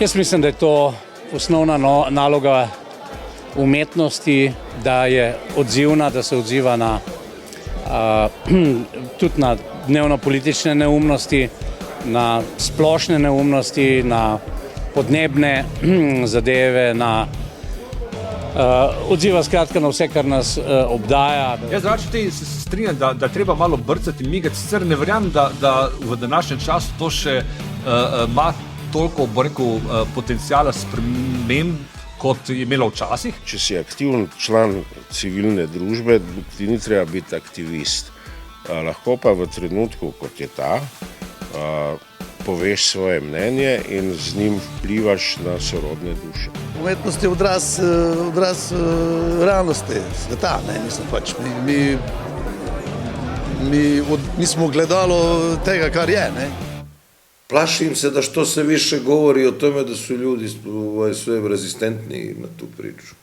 Jaz mislim, da je to osnovna naloga umetnosti, da je odzivna, da se odziva na tudi na dnevno-politične neumnosti, na splošne neumnosti, na podnebne zadeve, na odziva skratka na vse, kar nas obdaja. Jaz drugače se strinjam, da treba malo brcati in migati, sicer ne verjamem, da v današnjem času to še ima toliko, potencijala sprememb, kot je imela včasih. Če si aktiven član civilne družbe, ti ni treba biti aktivist. Lahko pa v trenutku, kot je ta, poveš svoje mnenje in z njim vplivaš na sorodne duše. Umetnost je odraz realnosti sveta, ne, mislim pač, mi smo gledalo tega, kar je, ne. Plašim se da što se više govori o tome da su ljudi sve rezistentni na tu priču.